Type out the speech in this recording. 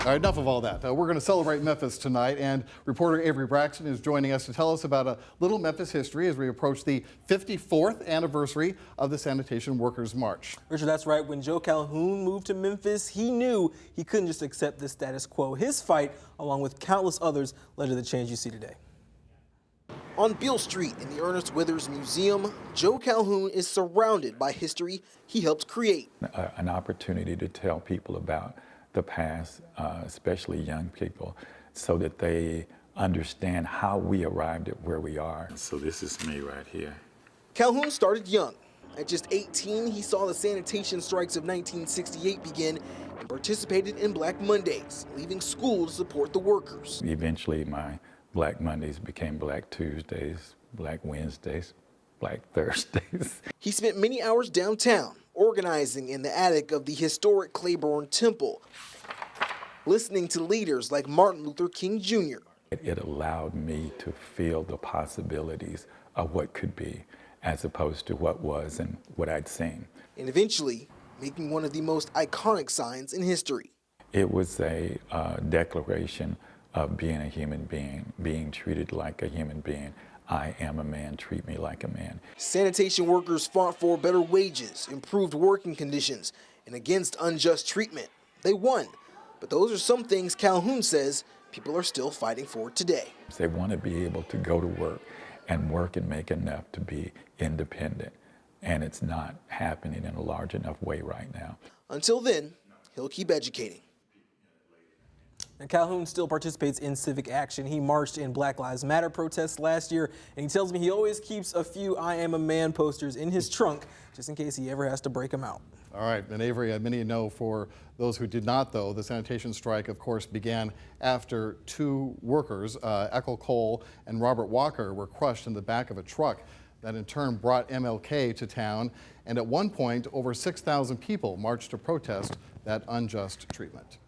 All right, enough of all that. We're going to celebrate Memphis tonight, and reporter Avery Braxton is joining us to tell us about a little Memphis history as we approach the 54th anniversary of the Sanitation Workers March. Richard, that's right. When Joe Calhoun moved to Memphis, he knew he couldn't just accept the status quo. His fight, along with countless others, led to the change you see today. On Beale Street in the Ernest Withers Museum, Joe Calhoun is surrounded by history he helped create. An opportunity to tell people about the past, especially young people, so that they understand how we arrived at where we are. So this is me right here. Calhoun started young. At just 18, he saw the sanitation strikes of 1968 begin and participated in Black Mondays, leaving school to support the workers. Eventually, my Black Mondays became Black Tuesdays, Black Wednesdays, Black Thursdays. He spent many hours downtown, organizing in the attic of the historic Claiborne Temple, listening to leaders like Martin Luther King Jr. It allowed me to feel the possibilities of what could be, as opposed to what was and what I'd seen. And eventually, making one of the most iconic signs in history. It was a declaration of being a human being, being treated like a human being. I am a man, treat me like a man. Sanitation workers fought for better wages, improved working conditions, and against unjust treatment. They won, but those are some things Calhoun says people are still fighting for today. They want to be able to go to work and make enough to be independent, and it's not happening in a large enough way right now. Until then, he'll keep educating. And Calhoun still participates in civic action. He marched in Black Lives Matter protests last year, and he tells me he always keeps a few I Am a Man posters in his trunk just in case he ever has to break them out. All right, and Avery, many know, for those who did not, though, the sanitation strike, of course, began after two workers, Eckel Cole and Robert Walker, were crushed in the back of a truck. That in turn brought MLK to town, and at one point, over 6,000 people marched to protest that unjust treatment.